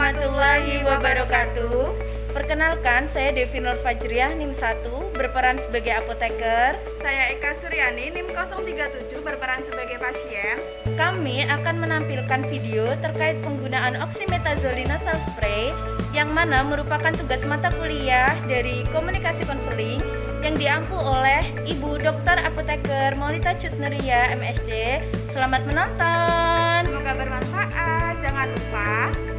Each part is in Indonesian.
warahmatullahi wabarakatuh. Perkenalkan, saya Devi Nur Fajriah, NIM 1, berperan sebagai apoteker. Saya Eka Suryani, NIM 037, berperan sebagai pasien. Kami akan menampilkan video terkait penggunaan oxymetazoline nasal spray yang mana merupakan tugas mata kuliah dari komunikasi konseling yang diampu oleh Ibu Dr. Apoteker Maulita Cutnuria, MSc. Selamat menonton. Semoga bermanfaat. Jangan lupa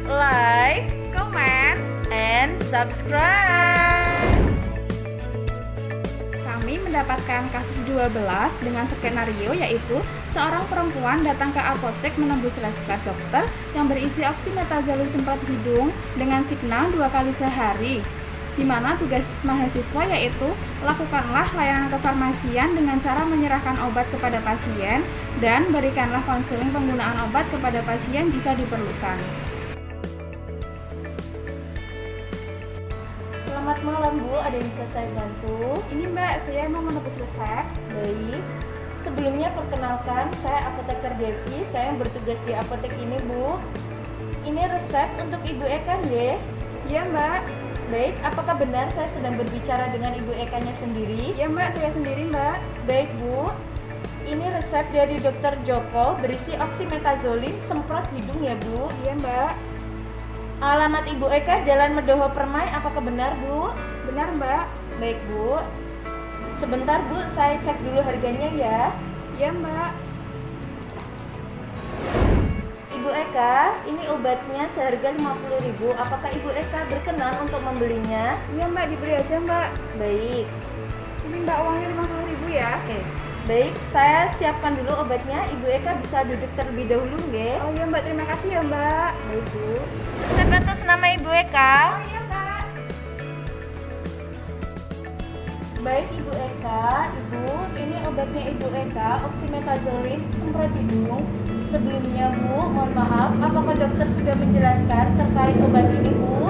Like, komen, and subscribe. Kami mendapatkan kasus 12 dengan skenario yaitu seorang perempuan datang ke apotek menembus resep dokter yang berisi oxymetazoline semprot hidung dengan signal 2 kali sehari, di mana tugas mahasiswa yaitu lakukanlah layanan kefarmasian dengan cara menyerahkan obat kepada pasien dan berikanlah konseling penggunaan obat kepada pasien jika diperlukan. Selamat malam Bu, ada yang bisa saya bantu? Ini Mbak, saya mau menebus resep. Baik. Sebelumnya perkenalkan, saya apoteker Devi, saya yang bertugas di apotek ini Bu. Ini resep untuk Ibu Eka nggih? Iya Mbak. Baik, apakah benar saya sedang berbicara dengan Ibu Ekanya sendiri? Iya Mbak, saya sendiri Mbak. Baik Bu, ini resep dari Dr. Joko berisi oxymetazoline semprot hidung ya Bu? Iya Mbak. Alamat Ibu Eka Jalan Medoho Permai, apakah benar Bu? Benar Mbak. Baik Bu, sebentar Bu, saya cek dulu harganya ya. Iya Mbak. Ibu Eka, ini obatnya seharga 50.000. Apakah Ibu Eka berkenan untuk membelinya? Iya Mbak, dibeli aja Mbak. Baik. Ini Mbak uangnya 50.000 ya. Oke. Baik, saya siapkan dulu obatnya. Ibu Eka bisa duduk terlebih dahulu nggih? Oh iya Mbak, terima kasih ya Mbak. Baik Bu. Saya atas nama Ibu Eka. Oh iya Mbak. Baik Ibu Eka, Ibu, ini obatnya Ibu Eka, oxymetazoline semprot hidung. Sebelumnya Bu, mohon maaf, apakah dokter sudah menjelaskan terkait obat ini Bu?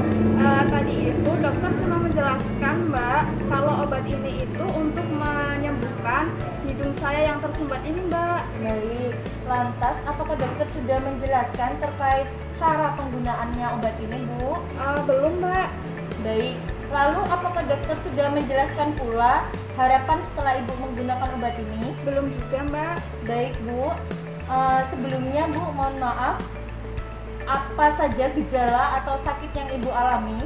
Tadi itu dokter cuma menjelaskan Mbak, kalau obat ini itu untuk menyembuhkan hidung saya yang tersumbat ini Mbak. Baik, lantas apakah dokter sudah menjelaskan terkait cara penggunaannya obat ini Bu? Belum Mbak. Baik, lalu apakah dokter sudah menjelaskan pula harapan setelah Ibu menggunakan obat ini? Belum juga Mbak. Baik Bu, sebelumnya Bu mohon maaf, apa saja gejala atau sakit yang Ibu alami?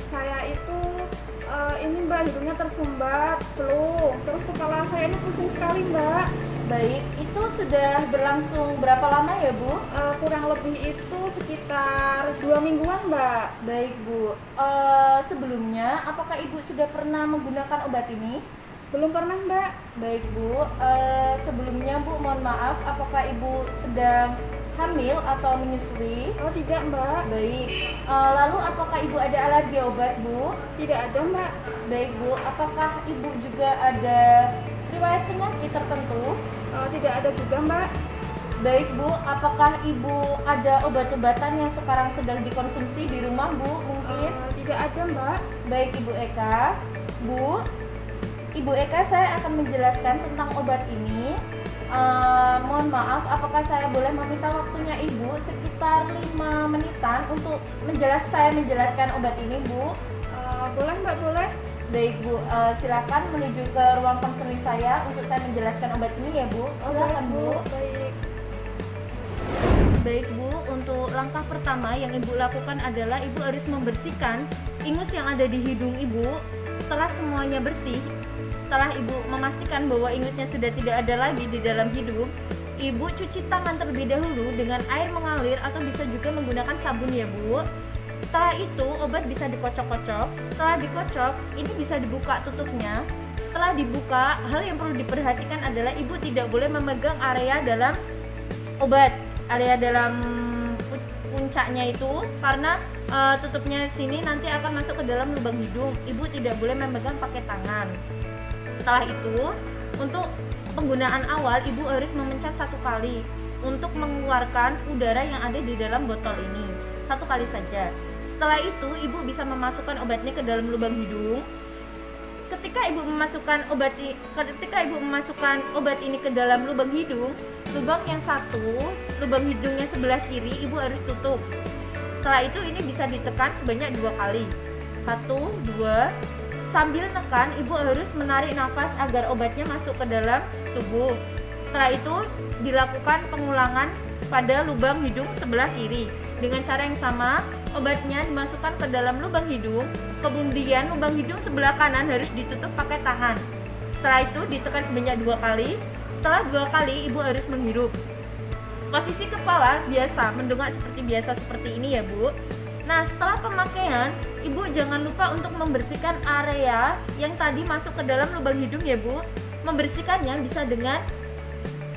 Saya itu ini Mbak, hidungnya tersumbat, flu, terus kepala saya ini pusing sekali Mbak. Baik, itu sudah berlangsung berapa lama ya Bu? Kurang lebih itu sekitar 2 mingguan Mbak. Baik Bu, sebelumnya apakah Ibu sudah pernah menggunakan obat ini? Belum pernah Mbak. Baik Bu, sebelumnya Bu mohon maaf, apakah Ibu sedang hamil atau menyusui? Oh tidak Mbak. Baik, lalu apakah Ibu ada alergi obat Bu? Tidak ada Mbak. Baik Bu, apakah Ibu juga ada riwayat penyakit tertentu? Tidak ada juga Mbak. Baik Bu, apakah Ibu ada obat-obatan yang sekarang sedang dikonsumsi di rumah Bu mungkin? Tidak ada Mbak. Baik Ibu Eka, Bu, Ibu Eka saya akan menjelaskan tentang obat ini. Mohon maaf, apakah saya boleh meminta waktunya Ibu sekitar 5 menitan untuk saya menjelaskan obat ini Bu? Boleh Mbak, boleh. Baik Bu, silakan menuju ke ruang konseling saya untuk saya menjelaskan obat ini ya Bu. Silakan Bu. Baik. Baik Bu, untuk langkah pertama yang Ibu lakukan adalah Ibu harus membersihkan ingus yang ada di hidung Ibu. Setelah semuanya bersih, setelah Ibu memastikan bahwa ingusnya sudah tidak ada lagi di dalam hidung, Ibu cuci tangan terlebih dahulu dengan air mengalir atau bisa juga menggunakan sabun ya Bu. Setelah itu obat bisa dikocok-kocok. Setelah dikocok, ini bisa dibuka tutupnya. Setelah dibuka, hal yang perlu diperhatikan adalah Ibu tidak boleh memegang area dalam obat, area dalam puncaknya itu, karena tutupnya sini nanti akan masuk ke dalam lubang hidung. Ibu tidak boleh memegang pakai tangan. Setelah itu, untuk penggunaan awal Ibu harus memencet 1 kali untuk mengeluarkan udara yang ada di dalam botol ini, 1 kali saja. Setelah itu Ibu bisa memasukkan obatnya ke dalam lubang hidung. Ketika Ibu memasukkan obat ini ke dalam lubang hidung, lubang yang satu, lubang hidungnya sebelah kiri Ibu harus tutup. Setelah itu ini bisa ditekan sebanyak 2 kali. 1, 2. Sambil nekan, ibu harus menarik nafas agar obatnya masuk ke dalam tubuh. Setelah itu dilakukan pengulangan pada lubang hidung sebelah kiri. Dengan cara yang sama, obatnya dimasukkan ke dalam lubang hidung, kemudian lubang hidung sebelah kanan harus ditutup pakai tangan. Setelah itu ditekan sebanyak 2 kali. Setelah 2 kali, ibu harus menghirup. Posisi kepala biasa, mendongak seperti biasa seperti ini ya Bu. Nah, setelah pemakaian, ibu jangan lupa untuk membersihkan area yang tadi masuk ke dalam lubang hidung ya Bu. Membersihkannya bisa dengan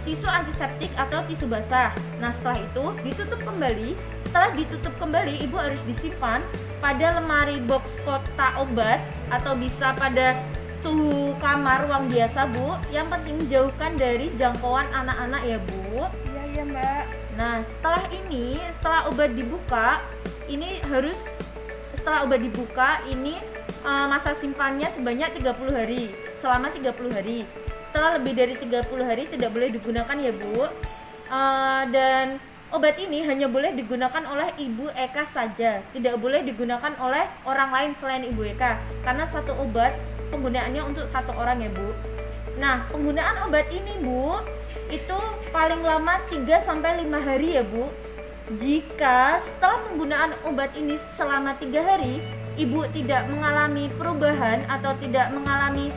tisu antiseptik atau tisu basah. Nah, setelah itu ditutup kembali. Setelah ditutup kembali, ibu harus disimpan pada lemari box kotak obat atau bisa pada suhu kamar ruang biasa Bu. Yang penting jauhkan dari jangkauan anak-anak ya Bu. Iya Mbak. Nah, setelah obat dibuka, setelah obat dibuka ini masa simpannya sebanyak 30 hari, selama 30 hari. Setelah lebih dari 30 hari tidak boleh digunakan ya Bu. Dan obat ini hanya boleh digunakan oleh Ibu Eka saja, tidak boleh digunakan oleh orang lain selain Ibu Eka, karena satu obat penggunaannya untuk satu orang ya Bu. Nah, penggunaan obat ini Bu, itu paling lama 3-5 hari ya Bu. Jika setelah penggunaan obat ini selama 3 hari, ibu tidak mengalami perubahan atau tidak mengalami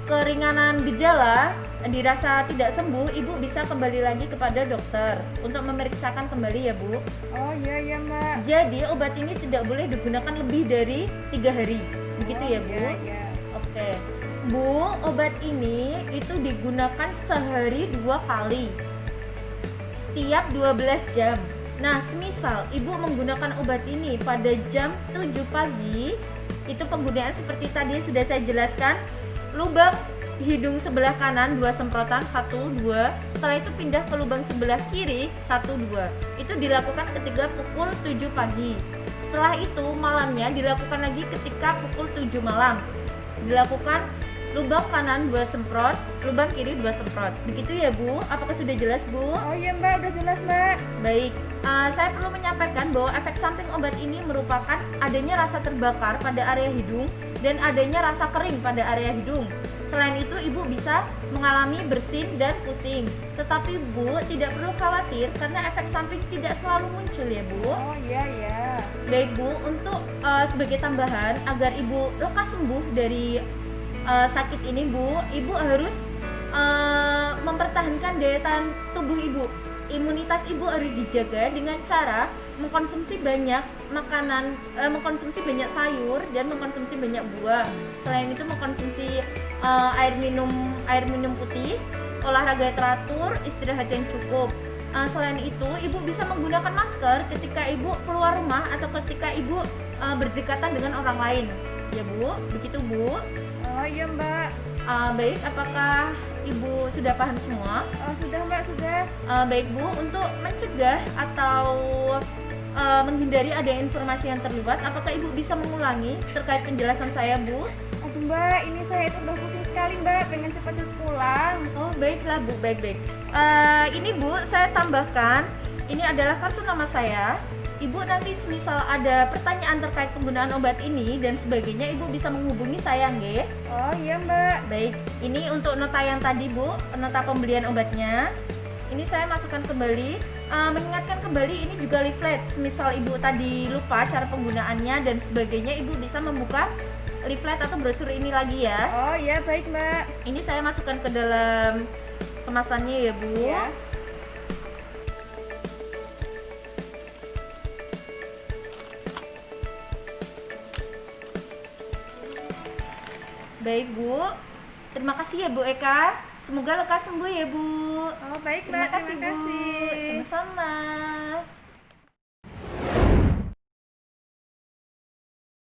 keringanan gejala, dirasa tidak sembuh, ibu bisa kembali lagi kepada dokter untuk memeriksakan kembali ya Bu. Oh iya Mbak. Jadi obat ini tidak boleh digunakan lebih dari 3 hari, begitu ya Bu? Iya. Oke Bu, obat ini itu digunakan sehari 2 kali tiap 12 jam. Nah, semisal ibu menggunakan obat ini pada jam 7 pagi, itu penggunaan seperti tadi sudah saya jelaskan. Lubang hidung sebelah kanan 2 semprotan, 1, 2. Setelah itu pindah ke lubang sebelah kiri 1, 2. Itu dilakukan ketika pukul 7 pagi. Setelah itu malamnya dilakukan lagi ketika pukul 7 malam. Dilakukan lubang kanan 2 semprot, lubang kiri 2 semprot. Begitu ya Bu? Apakah sudah jelas Bu? Oh iya Mbak, udah jelas Mbak. Baik, saya perlu menyampaikan bahwa efek samping obat ini merupakan adanya rasa terbakar pada area hidung dan adanya rasa kering pada area hidung. Selain itu, ibu bisa mengalami bersin dan pusing. Tetapi Bu, tidak perlu khawatir karena efek samping tidak selalu muncul ya Bu. Oh iya. Baik Bu, untuk sebagai tambahan agar ibu lekas sembuh dari sakit ini Bu, ibu harus mempertahankan daya tahan tubuh ibu. Imunitas ibu harus dijaga dengan cara mengkonsumsi banyak makanan, mengkonsumsi banyak sayur dan mengkonsumsi banyak buah. Selain itu mengkonsumsi air minum putih, olahraga teratur, istirahat yang cukup. Selain itu, ibu bisa menggunakan masker ketika ibu keluar rumah atau ketika ibu berdekatan dengan orang lain. Ya Bu, begitu Bu. Oh iya Mbak. Baik, apakah Ibu sudah paham semua? Oh sudah Mbak, sudah. Baik Bu, untuk mencegah atau menghindari ada informasi yang terlewat, apakah Ibu bisa mengulangi terkait penjelasan saya Bu? Aduh Mbak, ini saya itu udah pusing sekali Mbak, pengen cepat-cepat pulang. Oh baiklah Bu, baik. Ini Bu, saya tambahkan, ini adalah kartu nama saya. Ibu nanti misal ada pertanyaan terkait penggunaan obat ini dan sebagainya, Ibu bisa menghubungi saya nggih. Oh iya Mbak. Baik, ini untuk nota yang tadi Bu, nota pembelian obatnya. Ini saya masukkan kembali, mengingatkan kembali ini juga leaflet. Misal Ibu tadi lupa cara penggunaannya dan sebagainya, Ibu bisa membuka leaflet atau brosur ini lagi ya. Oh iya baik Mbak. Ini saya masukkan ke dalam kemasannya ya Bu. Ya. Baik Bu, terima kasih ya Bu Eka. Semoga lekas sembuh ya Bu. Oh baik Terima Mbak, kasih terima Bu. kasih. Sama-sama.